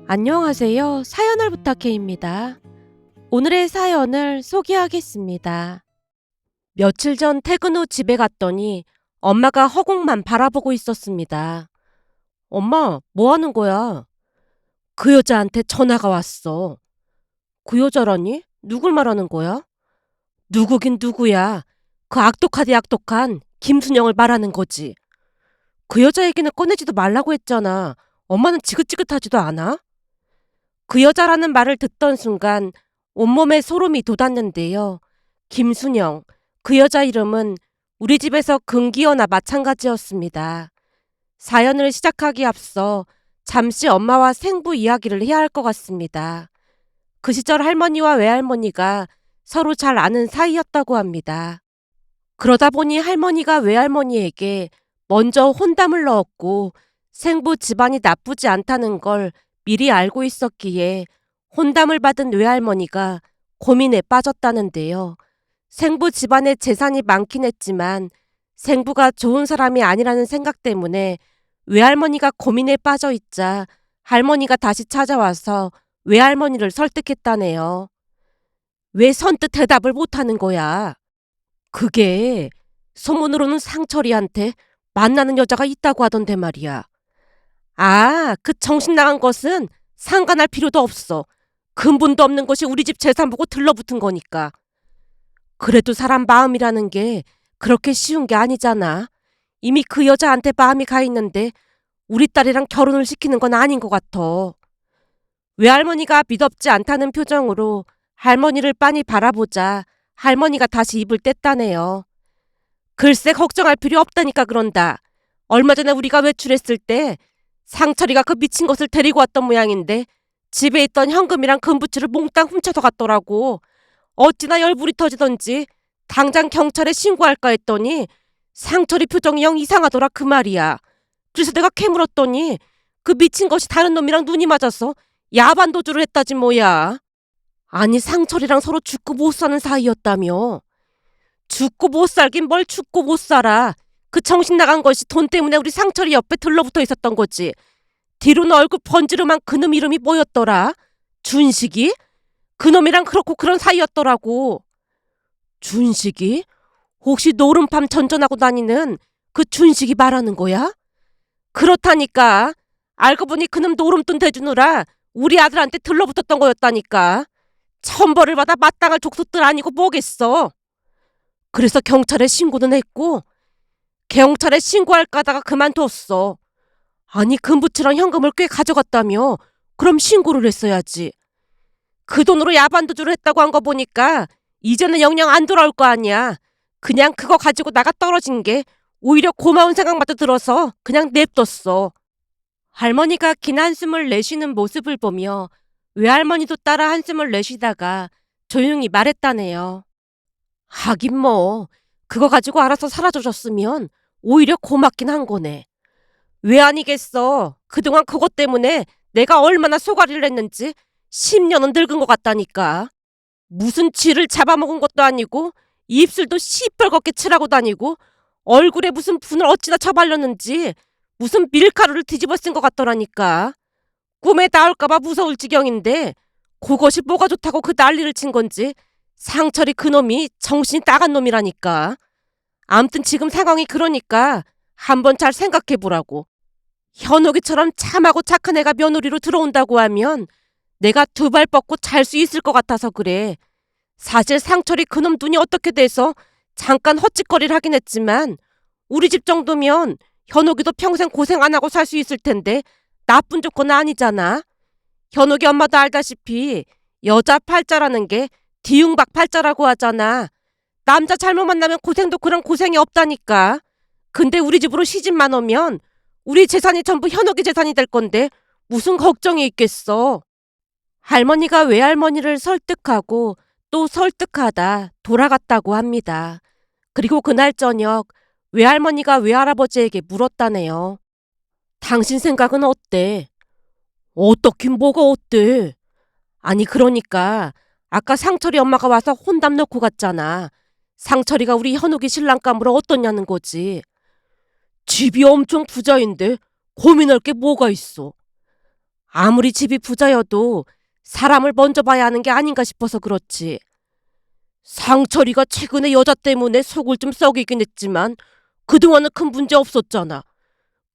안녕하세요. 사연을 부탁해입니다. 오늘의 사연을 소개하겠습니다. 며칠 전 퇴근 후 집에 갔더니 엄마가 허공만 바라보고 있었습니다. 엄마, 뭐 하는 거야? 그 여자한테 전화가 왔어. 그 여자라니? 누굴 말하는 거야? 누구긴 누구야. 그 악독하디 악독한 김순영을 말하는 거지. 그 여자 얘기는 꺼내지도 말라고 했잖아. 엄마는 지긋지긋하지도 않아? 그 여자라는 말을 듣던 순간 온몸에 소름이 돋았는데요. 김순영, 그 여자 이름은 우리 집에서 금기어나 마찬가지였습니다. 사연을 시작하기 앞서 잠시 엄마와 생부 이야기를 해야 할 것 같습니다. 그 시절 할머니와 외할머니가 서로 잘 아는 사이였다고 합니다. 그러다 보니 할머니가 외할머니에게 먼저 혼담을 넣었고 생부 집안이 나쁘지 않다는 걸 미리 알고 있었기에 혼담을 받은 외할머니가 고민에 빠졌다는데요. 생부 집안에 재산이 많긴 했지만 생부가 좋은 사람이 아니라는 생각 때문에 외할머니가 고민에 빠져 있자 할머니가 다시 찾아와서 외할머니를 설득했다네요. 왜 선뜻 대답을 못하는 거야? 그게 소문으로는 상철이한테 만나는 여자가 있다고 하던데 말이야. 아, 그 정신 나간 것은 상관할 필요도 없어. 근본도 없는 것이 우리 집 재산 보고 들러붙은 거니까. 그래도 사람 마음이라는 게 그렇게 쉬운 게 아니잖아. 이미 그 여자한테 마음이 가 있는데 우리 딸이랑 결혼을 시키는 건 아닌 것 같아. 외할머니가 믿업지 않다는 표정으로 할머니를 빤히 바라보자 할머니가 다시 입을 뗐다네요. 글쎄 걱정할 필요 없다니까 그런다. 얼마 전에 우리가 외출했을 때 상철이가 그 미친 것을 데리고 왔던 모양인데 집에 있던 현금이랑 금부치를 몽땅 훔쳐서 갔더라고. 어찌나 열불이 터지던지 당장 경찰에 신고할까 했더니 상철이 표정이 영 이상하더라 그 말이야. 그래서 내가 캐물었더니 그 미친 것이 다른 놈이랑 눈이 맞아서 야반 도주를 했다지 뭐야. 아니 상철이랑 서로 죽고 못 사는 사이였다며. 죽고 못 살긴 뭘 죽고 못 살아. 그 정신 나간 것이 돈 때문에 우리 상철이 옆에 들러붙어 있었던 거지. 뒤로는 얼굴 번지름한 그놈 이름이 뭐였더라? 준식이? 그놈이랑 그렇고 그런 사이였더라고. 준식이? 혹시 노름밤 전전하고 다니는 그 준식이 말하는 거야? 그렇다니까. 알고 보니 그놈 노름돈 대주느라 우리 아들한테 들러붙었던 거였다니까. 천벌을 받아 마땅할 족속들 아니고 뭐겠어. 그래서 경찰에 신고는 했고 경찰에 신고할까 하다가 그만뒀어. 아니 금부치랑 현금을 꽤 가져갔다며. 그럼 신고를 했어야지. 그 돈으로 야반도주를 했다고 한 거 보니까 이제는 영영 안 돌아올 거 아니야. 그냥 그거 가지고 나가 떨어진 게 오히려 고마운 생각마저 들어서 그냥 냅뒀어. 할머니가 긴 한숨을 내쉬는 모습을 보며 외할머니도 따라 한숨을 내쉬다가 조용히 말했다네요. 하긴 뭐 그거 가지고 알아서 사라져줬으면 오히려 고맙긴 한 거네. 왜 아니겠어. 그동안 그것 때문에 내가 얼마나 소가리를 했는지 10년은 늙은 것 같다니까. 무슨 쥐를 잡아먹은 것도 아니고 입술도 시뻘겋게 칠하고 다니고 얼굴에 무슨 분을 어찌나 쳐발렸는지 무슨 밀가루를 뒤집어 쓴 것 같더라니까. 꿈에 닿을까봐 무서울 지경인데 그것이 뭐가 좋다고 그 난리를 친 건지 상철이 그놈이 정신이 나간 놈이라니까. 암튼 지금 상황이 그러니까 한번 잘 생각해보라고. 현옥이처럼 참하고 착한 애가 며느리로 들어온다고 하면 내가 두 발 뻗고 잘 수 있을 것 같아서 그래. 사실 상철이 그놈 눈이 어떻게 돼서 잠깐 헛짓거리를 하긴 했지만 우리 집 정도면 현옥이도 평생 고생 안 하고 살 수 있을 텐데 나쁜 조건은 아니잖아. 현옥이 엄마도 알다시피 여자 팔자라는 게 뒤흉박 팔자라고 하잖아. 남자 잘못 만나면 고생도 그런 고생이 없다니까. 근데 우리 집으로 시집만 오면 우리 재산이 전부 현옥이 재산이 될 건데 무슨 걱정이 있겠어. 할머니가 외할머니를 설득하고 또 설득하다 돌아갔다고 합니다. 그리고 그날 저녁 외할머니가 외할아버지에게 물었다네요. 당신 생각은 어때? 어떻긴 뭐가 어때? 아니 그러니까 아까 상철이 엄마가 와서 혼담 넣고 갔잖아. 상철이가 우리 현욱이 신랑감으로 어떠냐는 거지. 집이 엄청 부자인데 고민할 게 뭐가 있어. 아무리 집이 부자여도 사람을 먼저 봐야 하는 게 아닌가 싶어서 그렇지. 상철이가 최근에 여자 때문에 속을 좀 썩이긴 했지만 그동안은 큰 문제 없었잖아.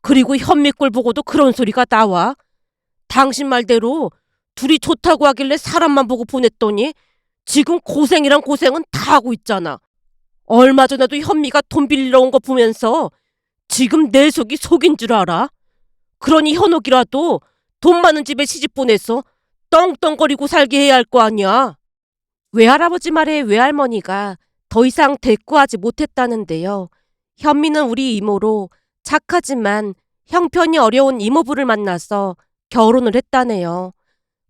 그리고 현미꼴 보고도 그런 소리가 나와? 당신 말대로 둘이 좋다고 하길래 사람만 보고 보냈더니 지금 고생이란 고생은 다 하고 있잖아. 얼마 전에도 현미가 돈 빌리러 온 거 보면서 지금 내 속이 속인 줄 알아? 그러니 현옥이라도 돈 많은 집에 시집 보내서 떵떵거리고 살게 해야 할 거 아니야. 외할아버지 말에 외할머니가 더 이상 대꾸하지 못했다는데요. 현미는 우리 이모로 착하지만 형편이 어려운 이모부를 만나서 결혼을 했다네요.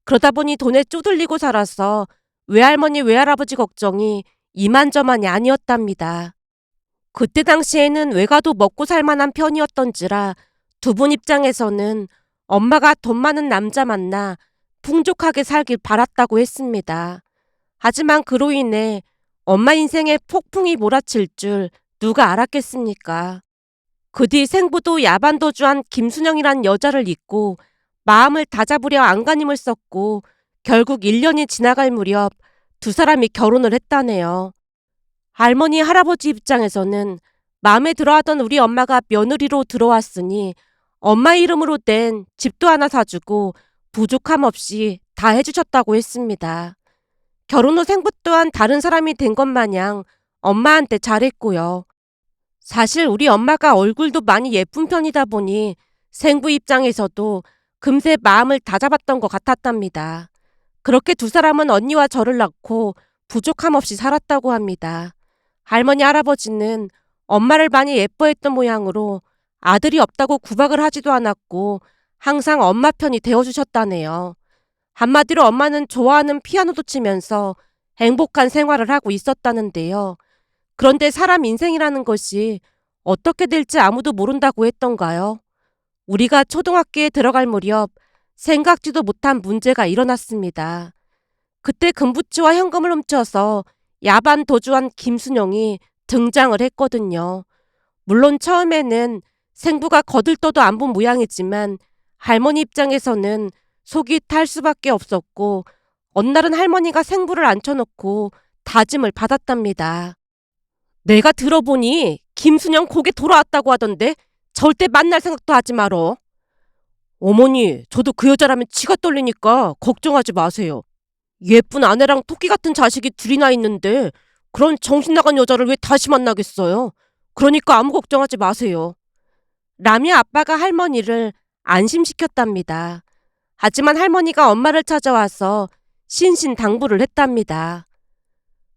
그러다 보니 돈에 쪼들리고 살아서 외할머니 외할아버지 걱정이 이만저만이 아니었답니다. 그때 당시에는 외가도 먹고 살만한 편이었던지라 두 분 입장에서는 엄마가 돈 많은 남자 만나 풍족하게 살길 바랐다고 했습니다. 하지만 그로 인해 엄마 인생에 폭풍이 몰아칠 줄 누가 알았겠습니까? 그 뒤 생부도 야반도주한 김순영이란 여자를 잊고 마음을 다잡으려 안간힘을 썼고 결국 1년이 지나갈 무렵 두 사람이 결혼을 했다네요. 할머니 할아버지 입장에서는 마음에 들어하던 우리 엄마가 며느리로 들어왔으니 엄마 이름으로 된 집도 하나 사주고 부족함 없이 다 해주셨다고 했습니다. 결혼 후 생부 또한 다른 사람이 된 것 마냥 엄마한테 잘했고요. 사실 우리 엄마가 얼굴도 많이 예쁜 편이다 보니 생부 입장에서도 금세 마음을 다잡았던 것 같았답니다. 그렇게 두 사람은 언니와 저를 낳고 부족함 없이 살았다고 합니다. 할머니 할아버지는 엄마를 많이 예뻐했던 모양으로 아들이 없다고 구박을 하지도 않았고 항상 엄마 편이 되어주셨다네요. 한마디로 엄마는 좋아하는 피아노도 치면서 행복한 생활을 하고 있었다는데요. 그런데 사람 인생이라는 것이 어떻게 될지 아무도 모른다고 했던가요? 우리가 초등학교에 들어갈 무렵 생각지도 못한 문제가 일어났습니다. 그때 금부치와 현금을 훔쳐서 야반 도주한 김순영이 등장을 했거든요. 물론 처음에는 생부가 거들떠도 안 본 모양이지만 할머니 입장에서는 속이 탈 수밖에 없었고 어느 날은 할머니가 생부를 앉혀놓고 다짐을 받았답니다. 내가 들어보니 김순영 고개 돌아왔다고 하던데 절대 만날 생각도 하지 말어. 어머니, 저도 그 여자라면 치가 떨리니까 걱정하지 마세요. 예쁜 아내랑 토끼 같은 자식이 둘이나 있는데 그런 정신 나간 여자를 왜 다시 만나겠어요? 그러니까 아무 걱정하지 마세요. 라며 아빠가 할머니를 안심시켰답니다. 하지만 할머니가 엄마를 찾아와서 신신당부를 했답니다.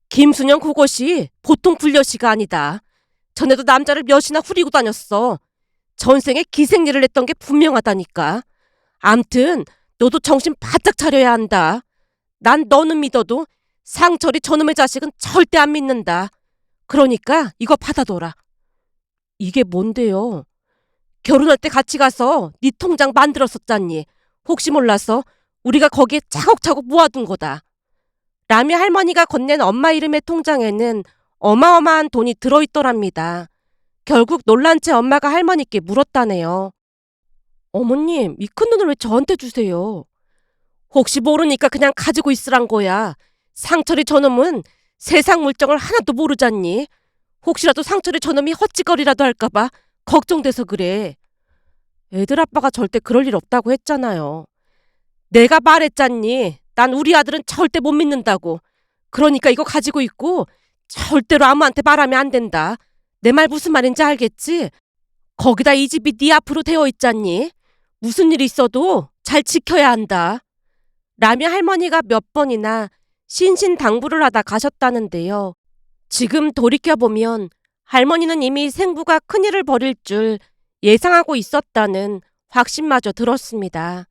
김순영 그것이 보통 불려시가 아니다. 전에도 남자를 몇이나 후리고 다녔어. 전생에 기생일을 했던 게 분명하다니까. 암튼 너도 정신 바짝 차려야 한다. 난 너는 믿어도 상철이 저놈의 자식은 절대 안 믿는다. 그러니까 이거 받아둬라. 이게 뭔데요? 결혼할 때 같이 가서 네 통장 만들었었잖니. 혹시 몰라서 우리가 거기에 차곡차곡 모아둔 거다. 라며 할머니가 건넨 엄마 이름의 통장에는 어마어마한 돈이 들어있더랍니다. 결국 놀란 채 엄마가 할머니께 물었다네요. 어머님, 이 큰 돈을 왜 저한테 주세요? 혹시 모르니까 그냥 가지고 있으란 거야. 상철이 저놈은 세상 물정을 하나도 모르잖니. 혹시라도 상철이 저놈이 헛짓거리라도 할까봐 걱정돼서 그래. 애들 아빠가 절대 그럴 일 없다고 했잖아요. 내가 말했잖니. 난 우리 아들은 절대 못 믿는다고. 그러니까 이거 가지고 있고 절대로 아무한테 말하면 안 된다. 내 말 무슨 말인지 알겠지? 거기다 이 집이 네 앞으로 되어 있잖니. 무슨 일이 있어도 잘 지켜야 한다. 라며 할머니가 몇 번이나 신신당부를 하다 가셨다는데요. 지금 돌이켜보면 할머니는 이미 생부가 큰일을 벌일 줄 예상하고 있었다는 확신마저 들었습니다.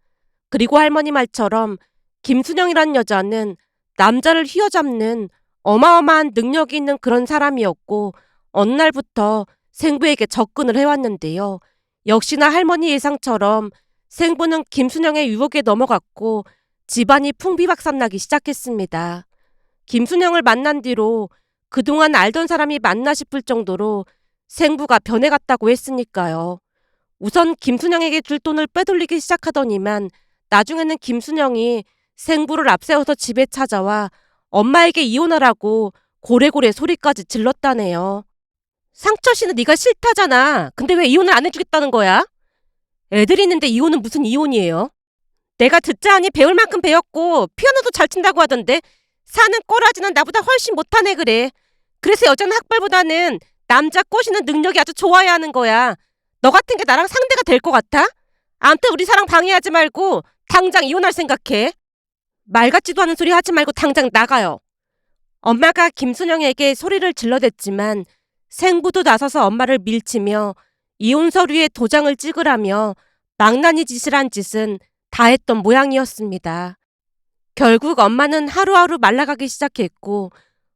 그리고 할머니 말처럼 김순영이란 여자는 남자를 휘어잡는 어마어마한 능력이 있는 그런 사람이었고 어느 날부터 생부에게 접근을 해왔는데요. 역시나 할머니 예상처럼 생부는 김순영의 유혹에 넘어갔고 집안이 풍비박산나기 시작했습니다. 김순영을 만난 뒤로 그동안 알던 사람이 맞나 싶을 정도로 생부가 변해갔다고 했으니까요. 우선 김순영에게 줄 돈을 빼돌리기 시작하더니만 나중에는 김순영이 생부를 앞세워서 집에 찾아와 엄마에게 이혼하라고 고래고래 소리까지 질렀다네요. 상철 씨는 네가 싫다잖아. 근데 왜 이혼을 안 해주겠다는 거야? 애들이 있는데 이혼은 무슨 이혼이에요? 내가 듣자 하니 배울 만큼 배웠고 피아노도 잘 친다고 하던데 사는 꼬라지는 나보다 훨씬 못하네 그래. 그래서 여자는 학벌보다는 남자 꼬시는 능력이 아주 좋아야 하는 거야. 너 같은 게 나랑 상대가 될 것 같아? 아무튼 우리 사랑 방해하지 말고 당장 이혼할 생각해. 말 같지도 않은 소리 하지 말고 당장 나가요. 엄마가 김순영에게 소리를 질러댔지만 생부도 나서서 엄마를 밀치며 이혼 서류에 도장을 찍으라며 망나니 짓을 한 짓은 다 했던 모양이었습니다. 결국 엄마는 하루하루 말라가기 시작했고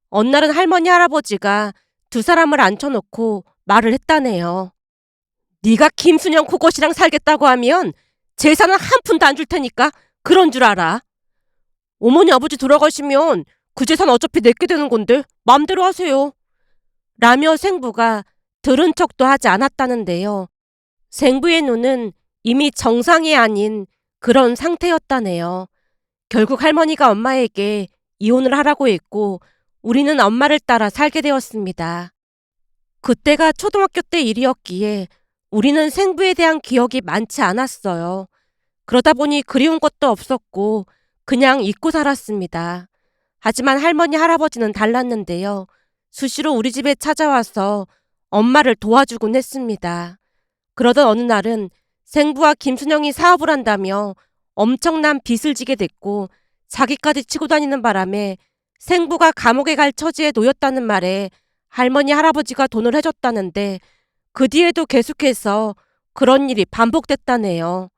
어느 날은 할머니 할아버지가 두 사람을 앉혀놓고 말을 했다네요. 네가 김순영 그것이랑 살겠다고 하면 재산은 한 푼도 안 줄 테니까 그런 줄 알아. 어머니 아버지 돌아가시면 그 재산 어차피 내게 되는 건데 맘대로 하세요. 라며 생부가 들은 척도 하지 않았다는데요. 생부의 눈은 이미 정상이 아닌 그런 상태였다네요. 결국 할머니가 엄마에게 이혼을 하라고 했고 우리는 엄마를 따라 살게 되었습니다. 그때가 초등학교 때 일이었기에 우리는 생부에 대한 기억이 많지 않았어요. 그러다 보니 그리운 것도 없었고 그냥 잊고 살았습니다. 하지만 할머니 할아버지는 달랐는데요. 수시로 우리 집에 찾아와서 엄마를 도와주곤 했습니다. 그러던 어느 날은 생부와 김순영이 사업을 한다며 엄청난 빚을 지게 됐고 자기까지 치고 다니는 바람에 생부가 감옥에 갈 처지에 놓였다는 말에 할머니 할아버지가 돈을 해줬다는데 그 뒤에도 계속해서 그런 일이 반복됐다네요.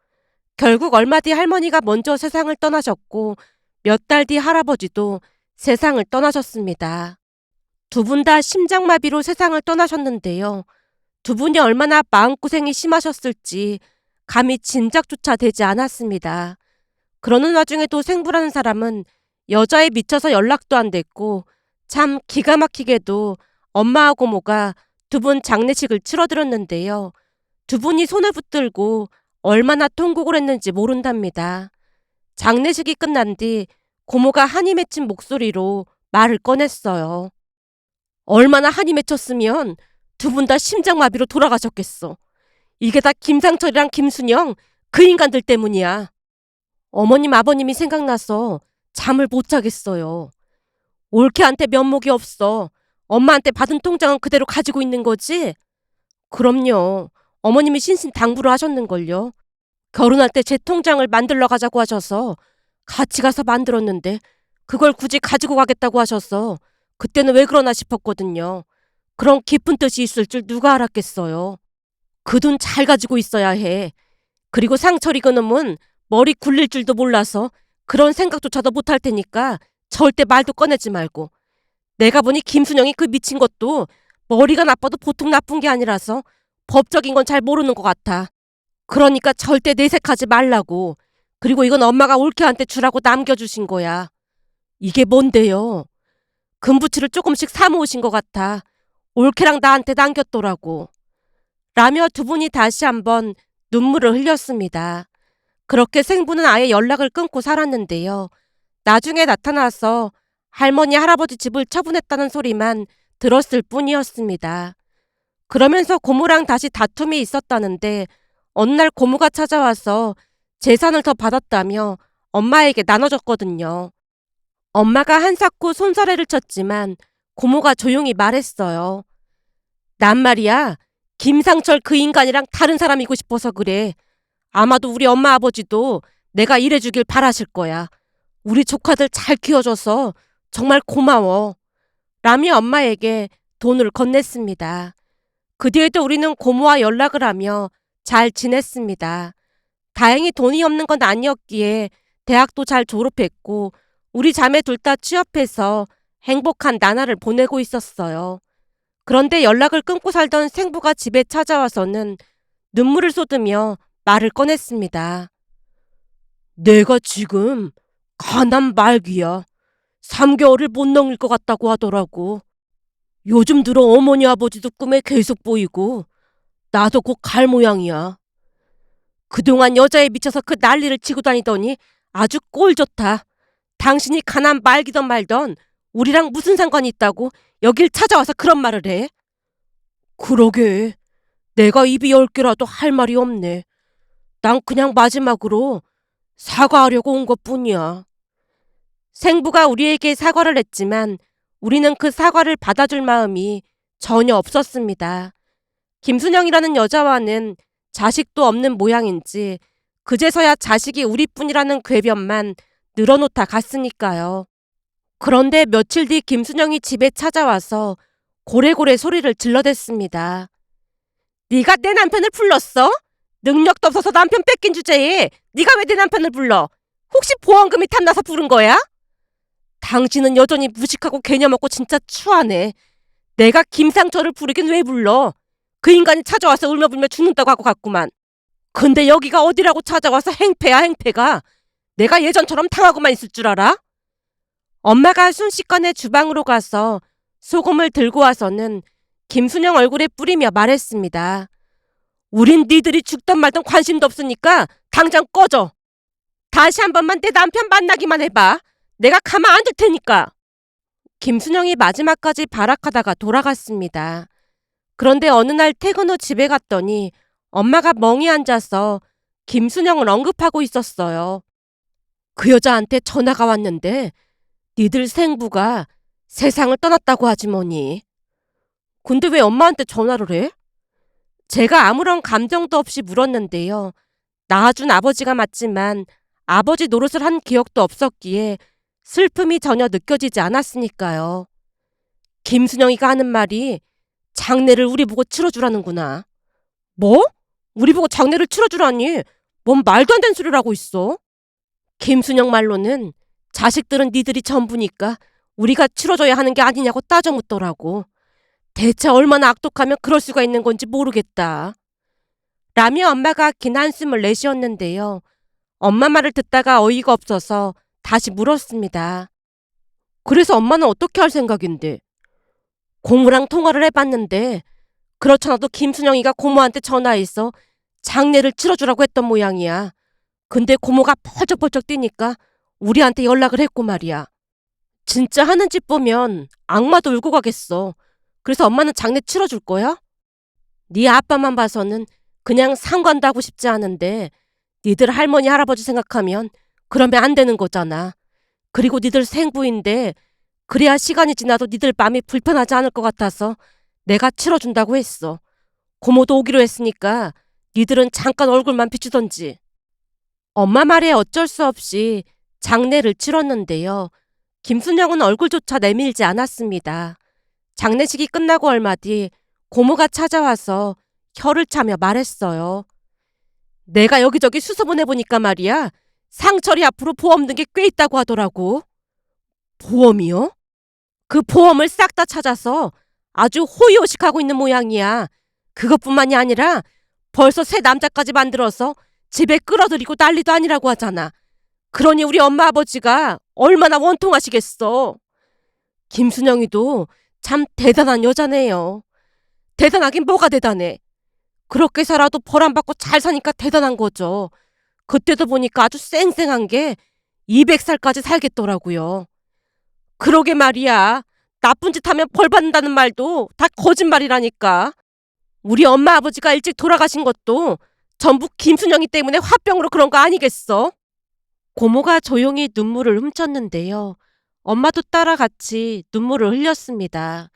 결국 얼마 뒤 할머니가 먼저 세상을 떠나셨고 몇 달 뒤 할아버지도 세상을 떠나셨습니다. 두 분 다 심장마비로 세상을 떠나셨는데요. 두 분이 얼마나 마음고생이 심하셨을지 감히 짐작조차 되지 않았습니다. 그러는 와중에도 생부라는 사람은 여자에 미쳐서 연락도 안 됐고 참 기가 막히게도 엄마와 고모가 두 분 장례식을 치러드렸는데요. 두 분이 손을 붙들고 얼마나 통곡을 했는지 모른답니다. 장례식이 끝난 뒤 고모가 한이 맺힌 목소리로 말을 꺼냈어요. 얼마나 한이 맺혔으면 두 분 다 심장마비로 돌아가셨겠어. 이게 다 김상철이랑 김순영 그 인간들 때문이야. 어머님 아버님이 생각나서 잠을 못 자겠어요. 올케한테 면목이 없어. 엄마한테 받은 통장은 그대로 가지고 있는 거지? 그럼요. 어머님이 신신당부를 하셨는걸요. 결혼할 때 제 통장을 만들러 가자고 하셔서 같이 가서 만들었는데 그걸 굳이 가지고 가겠다고 하셔서 그때는 왜 그러나 싶었거든요. 그런 깊은 뜻이 있을 줄 누가 알았겠어요. 그 돈 잘 가지고 있어야 해. 그리고 상철이 그놈은 머리 굴릴 줄도 몰라서 그런 생각조차도 못할 테니까 절대 말도 꺼내지 말고. 내가 보니 김순영이 그 미친 것도 머리가 나빠도 보통 나쁜 게 아니라서 법적인 건 잘 모르는 것 같아. 그러니까 절대 내색하지 말라고. 그리고 이건 엄마가 올케한테 주라고 남겨주신 거야. 이게 뭔데요? 금부치를 조금씩 사모으신 것 같아. 올케랑 나한테 남겼더라고. 라며 두 분이 다시 한번 눈물을 흘렸습니다. 그렇게 생부는 아예 연락을 끊고 살았는데요. 나중에 나타나서 할머니 할아버지 집을 처분했다는 소리만 들었을 뿐이었습니다. 그러면서 고모랑 다시 다툼이 있었다는데 어느 날 고모가 찾아와서 재산을 더 받았다며 엄마에게 나눠줬거든요. 엄마가 한사코 손사래를 쳤지만 고모가 조용히 말했어요. 난 말이야, 김상철 그 인간이랑 다른 사람이고 싶어서 그래. 아마도 우리 엄마 아버지도 내가 이래주길 바라실 거야. 우리 조카들 잘 키워줘서 정말 고마워. 라며 엄마에게 돈을 건넸습니다. 그 뒤에도 우리는 고모와 연락을 하며 잘 지냈습니다. 다행히 돈이 없는 건 아니었기에 대학도 잘 졸업했고 우리 자매 둘 다 취업해서 행복한 나날을 보내고 있었어요. 그런데 연락을 끊고 살던 생부가 집에 찾아와서는 눈물을 쏟으며 말을 꺼냈습니다. 내가 지금 가난 말기야. 3개월을 못 넘길 것 같다고 하더라고. 요즘 들어 어머니 아버지도 꿈에 계속 보이고 나도 곧 갈 모양이야. 그동안 여자에 미쳐서 그 난리를 치고 다니더니 아주 꼴 좋다. 당신이 가난 말기던 말던 우리랑 무슨 상관이 있다고 여길 찾아와서 그런 말을 해? 그러게. 내가 입이 10개라도 할 말이 없네. 난 그냥 마지막으로 사과하려고 온 것뿐이야. 생부가 우리에게 사과를 했지만 우리는 그 사과를 받아줄 마음이 전혀 없었습니다. 김순영이라는 여자와는 자식도 없는 모양인지 그제서야 자식이 우리뿐이라는 궤변만 늘어놓다 갔으니까요. 그런데 며칠 뒤 김순영이 집에 찾아와서 고래고래 소리를 질러댔습니다. 네가 내 남편을 불렀어? 능력도 없어서 남편 뺏긴 주제에 네가 왜 내 남편을 불러? 혹시 보험금이 탐나서 부른 거야? 당신은 여전히 무식하고 개념 없고 진짜 추하네. 내가 김상철을 부르긴 왜 불러? 그 인간이 찾아와서 울며불며 죽는다고 하고 갔구만. 근데 여기가 어디라고 찾아와서 행패야 행패가. 내가 예전처럼 당하고만 있을 줄 알아? 엄마가 순식간에 주방으로 가서 소금을 들고 와서는 김순영 얼굴에 뿌리며 말했습니다. 우린 니들이 죽든 말든 관심도 없으니까 당장 꺼져. 다시 한 번만 내 남편 만나기만 해봐. 내가 가만 안 둘 테니까. 김순영이 마지막까지 발악하다가 돌아갔습니다. 그런데 어느 날 퇴근 후 집에 갔더니 엄마가 멍이 앉아서 김순영을 언급하고 있었어요. 그 여자한테 전화가 왔는데 니들 생부가 세상을 떠났다고 하지 뭐니. 근데 왜 엄마한테 전화를 해? 제가 아무런 감정도 없이 물었는데요. 낳아준 아버지가 맞지만 아버지 노릇을 한 기억도 없었기에 슬픔이 전혀 느껴지지 않았으니까요. 김순영이가 하는 말이 장례를 우리 보고 치러주라는구나. 뭐? 우리 보고 장례를 치러주라니? 뭔 말도 안 되는 소리를 하고 있어? 김순영 말로는 자식들은 니들이 전부니까 우리가 치러줘야 하는 게 아니냐고 따져 묻더라고. 대체 얼마나 악독하면 그럴 수가 있는 건지 모르겠다. 라며 엄마가 긴 한숨을 내쉬었는데요. 엄마 말을 듣다가 어이가 없어서 다시 물었습니다. 그래서 엄마는 어떻게 할 생각인데? 고모랑 통화를 해봤는데 그렇잖아도 김순영이가 고모한테 전화해서 장례를 치러주라고 했던 모양이야. 근데 고모가 펄쩍펄쩍 뛰니까 우리한테 연락을 했고 말이야. 진짜 하는 짓 보면 악마도 울고 가겠어. 그래서 엄마는 장례 치러줄 거야? 네 아빠만 봐서는 그냥 상관도 하고 싶지 않은데 니들 할머니 할아버지 생각하면 그러면 안 되는 거잖아. 그리고 니들 생부인데 그래야 시간이 지나도 니들 마음이 불편하지 않을 것 같아서 내가 치러준다고 했어. 고모도 오기로 했으니까 니들은 잠깐 얼굴만 비추던지. 엄마 말에 어쩔 수 없이 장례를 치렀는데요. 김순영은 얼굴조차 내밀지 않았습니다. 장례식이 끝나고 얼마 뒤 고모가 찾아와서 혀를 차며 말했어요. 내가 여기저기 수소문해보니까 말이야. 상철이 앞으로 보험 든 게 꽤 있다고 하더라고. 보험이요? 그 보험을 싹 다 찾아서 아주 호의호식하고 있는 모양이야. 그것뿐만이 아니라 벌써 새 남자까지 만들어서 집에 끌어들이고 난리도 아니라고 하잖아. 그러니 우리 엄마 아버지가 얼마나 원통하시겠어. 김순영이도 참 대단한 여자네요. 대단하긴 뭐가 대단해. 그렇게 살아도 벌 안 받고 잘 사니까 대단한 거죠. 그때도 보니까 아주 쌩쌩한 게 200살까지 살겠더라고요. 그러게 말이야. 나쁜 짓 하면 벌 받는다는 말도 다 거짓말이라니까. 우리 엄마 아버지가 일찍 돌아가신 것도 전부 김순영이 때문에 화병으로 그런 거 아니겠어? 고모가 조용히 눈물을 훔쳤는데요. 엄마도 따라 같이 눈물을 흘렸습니다.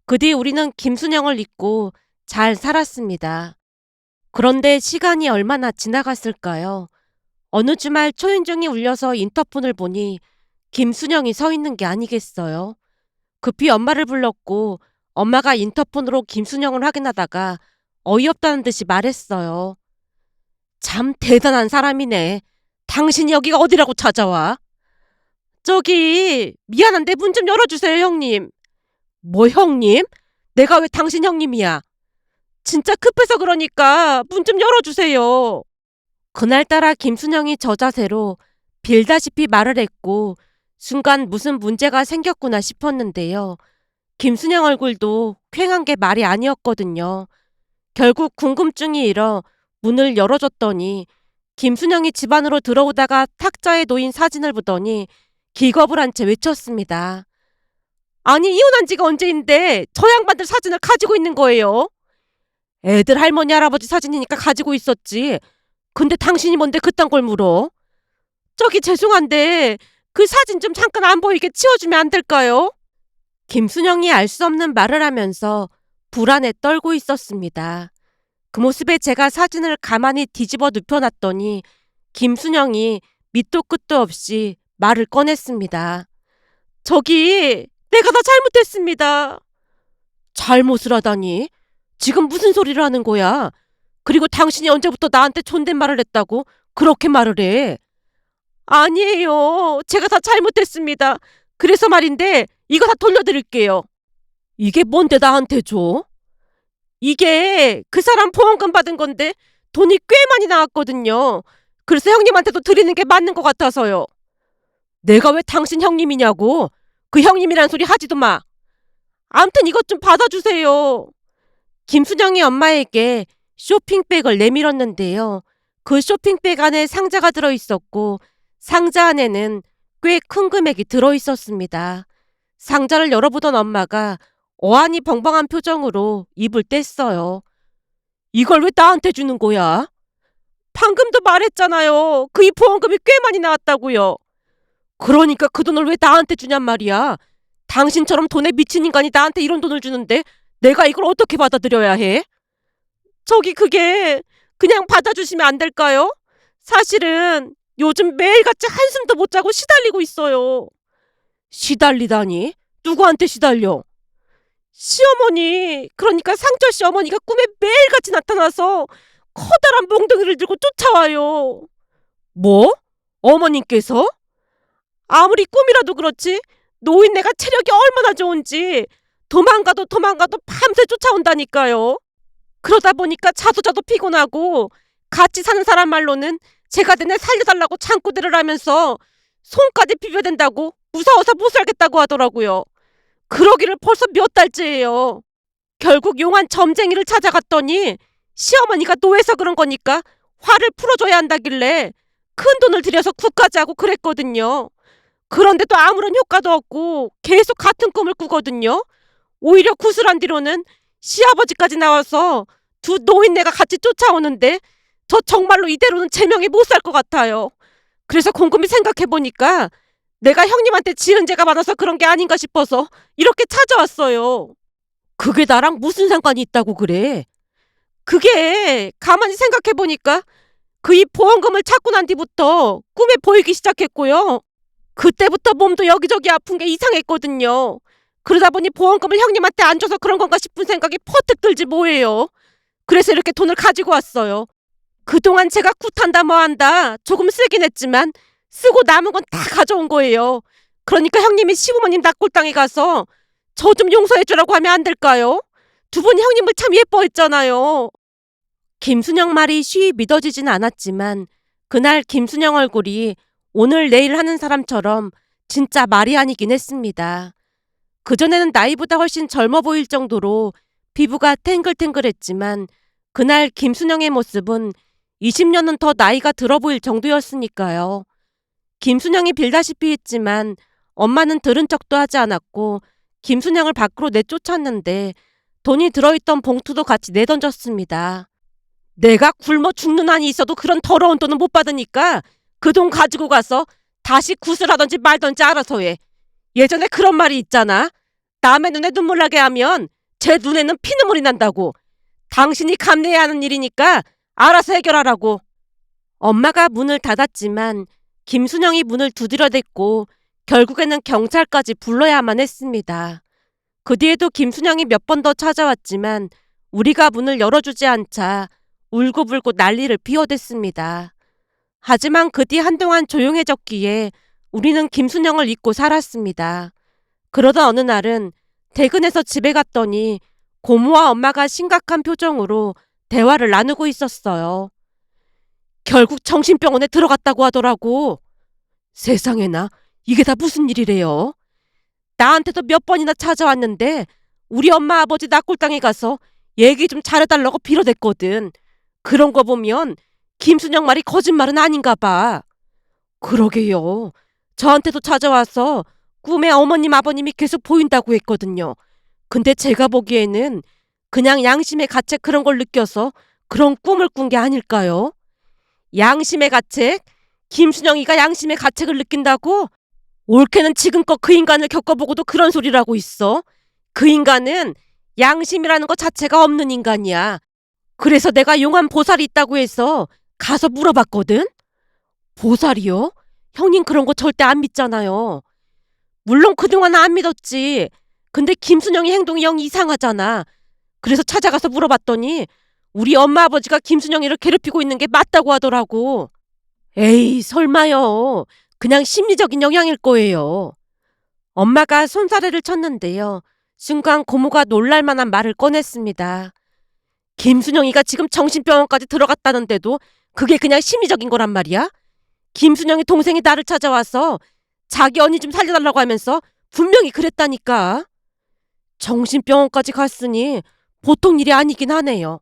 그 뒤 우리는 김순영을 잊고 잘 살았습니다. 그런데 시간이 얼마나 지나갔을까요? 어느 주말 초인종이 울려서 인터폰을 보니 김순영이 서 있는 게 아니겠어요? 급히 엄마를 불렀고 엄마가 인터폰으로 김순영을 확인하다가 어이없다는 듯이 말했어요. 참 대단한 사람이네. 당신이 여기가 어디라고 찾아와? 저기 미안한데 문 좀 열어주세요 형님. 뭐 형님? 내가 왜 당신 형님이야? 진짜 급해서 그러니까 문 좀 열어주세요. 그날따라 김순영이 저 자세로 빌다시피 말을 했고 순간 무슨 문제가 생겼구나 싶었는데요. 김순영 얼굴도 퀭한 게 말이 아니었거든요. 결국 궁금증이 일어 문을 열어줬더니 김순영이 집 안으로 들어오다가 탁자에 놓인 사진을 보더니 기겁을 한 채 외쳤습니다. 아니, 이혼한 지가 언제인데 저 양반들 사진을 가지고 있는 거예요? 애들 할머니 할아버지 사진이니까 가지고 있었지. 근데 당신이 뭔데 그딴 걸 물어? 저기 죄송한데 그 사진 좀 잠깐 안 보이게 치워주면 안 될까요? 김순영이 알 수 없는 말을 하면서 불안에 떨고 있었습니다. 그 모습에 제가 사진을 가만히 뒤집어 눕혀놨더니 김순영이 밑도 끝도 없이 말을 꺼냈습니다. 저기 내가 다 잘못했습니다. 잘못을 하다니? 지금 무슨 소리를 하는 거야? 그리고 당신이 언제부터 나한테 존댓말을 했다고 그렇게 말을 해? 아니에요. 제가 다 잘못했습니다. 그래서 말인데 이거 다 돌려드릴게요. 이게 뭔데 나한테 줘? 이게 그 사람 보험금 받은 건데 돈이 꽤 많이 나왔거든요. 그래서 형님한테도 드리는 게 맞는 것 같아서요. 내가 왜 당신 형님이냐고? 그 형님이란 소리 하지도 마. 암튼 이것 좀 받아주세요. 김순영이 엄마에게 쇼핑백을 내밀었는데요. 그 쇼핑백 안에 상자가 들어있었고 상자 안에는 꽤 큰 금액이 들어있었습니다. 상자를 열어보던 엄마가 어안이 벙벙한 표정으로 입을 뗐어요. 이걸 왜 나한테 주는 거야? 방금도 말했잖아요. 그 이 보험금이 꽤 많이 나왔다고요. 그러니까 그 돈을 왜 나한테 주냔 말이야. 당신처럼 돈에 미친 인간이 나한테 이런 돈을 주는데 내가 이걸 어떻게 받아들여야 해? 저기 그게 그냥 받아주시면 안 될까요? 사실은 요즘 매일같이 한숨도 못 자고 시달리고 있어요. 시달리다니? 누구한테 시달려? 시어머니, 그러니까 상철 씨 어머니가 꿈에 매일같이 나타나서 커다란 몽둥이를 들고 쫓아와요. 뭐? 어머님께서? 아무리 꿈이라도 그렇지 노인네가 체력이 얼마나 좋은지 도망가도 도망가도 밤새 쫓아온다니까요. 그러다 보니까 자도 피곤하고 같이 사는 사람 말로는 제가 내내 살려달라고 장구대를 하면서 손까지 비벼댄다고 무서워서 못 살겠다고 하더라고요. 그러기를 벌써 몇 달째예요. 결국 용한 점쟁이를 찾아갔더니 시어머니가 노해서 그런 거니까 화를 풀어줘야 한다길래 큰 돈을 들여서 굿까지 하고 그랬거든요. 그런데도 아무런 효과도 없고 계속 같은 꿈을 꾸거든요. 오히려 구슬한 뒤로는 시아버지까지 나와서 두 노인네가 같이 쫓아오는데 저 정말로 이대로는 제명에 못 살 것 같아요. 그래서 곰곰이 생각해보니까 내가 형님한테 지은 죄가 많아서 그런 게 아닌가 싶어서 이렇게 찾아왔어요. 그게 나랑 무슨 상관이 있다고 그래? 그게 가만히 생각해보니까 그 이 보험금을 찾고 난 뒤부터 꿈에 보이기 시작했고요. 그때부터 몸도 여기저기 아픈 게 이상했거든요. 그러다 보니 보험금을 형님한테 안 줘서 그런 건가 싶은 생각이 퍼뜩 들지 뭐예요. 그래서 이렇게 돈을 가지고 왔어요. 그동안 제가 굿한다 뭐한다 조금 쓰긴 했지만 쓰고 남은 건 다 가져온 거예요. 그러니까 형님이 시부모님 납골당에 가서 저 좀 용서해주라고 하면 안 될까요? 두 분 형님을 참 예뻐했잖아요. 김순영 말이 쉬이 믿어지진 않았지만 그날 김순영 얼굴이 오늘 내일 하는 사람처럼 진짜 말이 아니긴 했습니다. 그전에는 나이보다 훨씬 젊어 보일 정도로 피부가 탱글탱글했지만 그날 김순영의 모습은 20년은 더 나이가 들어 보일 정도였으니까요. 김순영이 빌다시피 했지만 엄마는 들은 척도 하지 않았고 김순영을 밖으로 내쫓았는데 돈이 들어있던 봉투도 같이 내던졌습니다. 내가 굶어 죽는 한이 있어도 그런 더러운 돈은 못 받으니까 그 돈 가지고 가서 다시 구슬하던지 말던지 알아서 해. 예전에 그런 말이 있잖아. 남의 눈에 눈물 나게 하면 제 눈에는 피눈물이 난다고. 당신이 감내해야 하는 일이니까 알아서 해결하라고. 엄마가 문을 닫았지만 김순영이 문을 두드려댔고 결국에는 경찰까지 불러야만 했습니다. 그 뒤에도 김순영이 몇 번 더 찾아왔지만 우리가 문을 열어주지 않자 울고불고 난리를 피워댔습니다. 하지만 그 뒤 한동안 조용해졌기에 우리는 김순영을 잊고 살았습니다. 그러던 어느 날은 퇴근해서 집에 갔더니 고모와 엄마가 심각한 표정으로 대화를 나누고 있었어요. 결국 정신병원에 들어갔다고 하더라고. 세상에나, 이게 다 무슨 일이래요? 나한테도 몇 번이나 찾아왔는데 우리 엄마 아버지 납골당에 가서 얘기 좀 잘해달라고 빌어댔거든. 그런 거 보면 김순영 말이 거짓말은 아닌가 봐. 그러게요. 저한테도 찾아와서 꿈에 어머님 아버님이 계속 보인다고 했거든요. 근데 제가 보기에는 그냥 양심의 가책 그런 걸 느껴서 그런 꿈을 꾼 게 아닐까요? 양심의 가책? 김순영이가 양심의 가책을 느낀다고? 올케는 지금껏 그 인간을 겪어보고도 그런 소리를 하고 있어. 그 인간은 양심이라는 것 자체가 없는 인간이야. 그래서 내가 용한 보살이 있다고 해서 가서 물어봤거든? 보살이요? 형님 그런 거 절대 안 믿잖아요. 물론 그동안 안 믿었지. 근데 김순영이 행동이 영 이상하잖아. 그래서 찾아가서 물어봤더니 우리 엄마 아버지가 김순영이를 괴롭히고 있는 게 맞다고 하더라고. 에이, 설마요. 그냥 심리적인 영향일 거예요. 엄마가 손사래를 쳤는데요. 순간 고모가 놀랄 만한 말을 꺼냈습니다. 김순영이가 지금 정신병원까지 들어갔다는데도 그게 그냥 심리적인 거란 말이야? 김순영이 동생이 나를 찾아와서 자기 언니 좀 살려달라고 하면서 분명히 그랬다니까. 정신병원까지 갔으니 보통 일이 아니긴 하네요.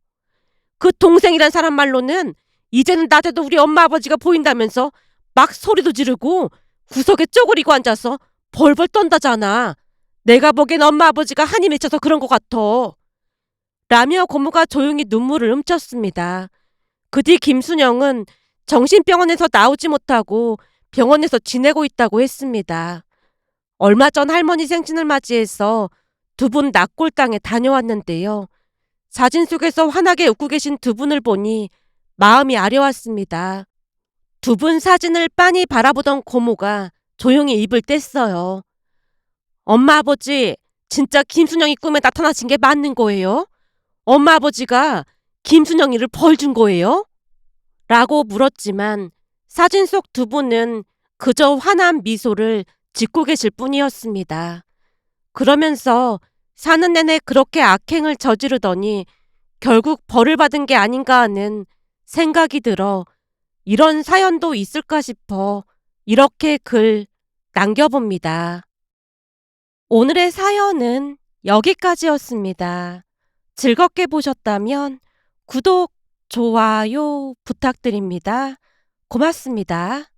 그 동생이란 사람 말로는 이제는 낮에도 우리 엄마 아버지가 보인다면서 막 소리도 지르고 구석에 쪼그리고 앉아서 벌벌 떤다잖아. 내가 보기엔 엄마 아버지가 한이 맺혀서 그런 것 같아. 라며 고모가 조용히 눈물을 훔쳤습니다. 그 뒤 김순영은 정신병원에서 나오지 못하고 병원에서 지내고 있다고 했습니다. 얼마 전 할머니 생신을 맞이해서 두 분 낙골당에 다녀왔는데요. 사진 속에서 환하게 웃고 계신 두 분을 보니 마음이 아려왔습니다. 두 분 사진을 빤히 바라보던 고모가 조용히 입을 뗐어요. 엄마 아버지, 진짜 김순영이 꿈에 나타나신 게 맞는 거예요? 엄마 아버지가 김순영이를 벌 준 거예요? 라고 물었지만 사진 속 두 분은 그저 환한 미소를 짓고 계실 뿐이었습니다. 그러면서 사는 내내 그렇게 악행을 저지르더니 결국 벌을 받은 게 아닌가 하는 생각이 들어 이런 사연도 있을까 싶어 이렇게 글 남겨봅니다. 오늘의 사연은 여기까지였습니다. 즐겁게 보셨다면 구독, 좋아요 부탁드립니다. 고맙습니다.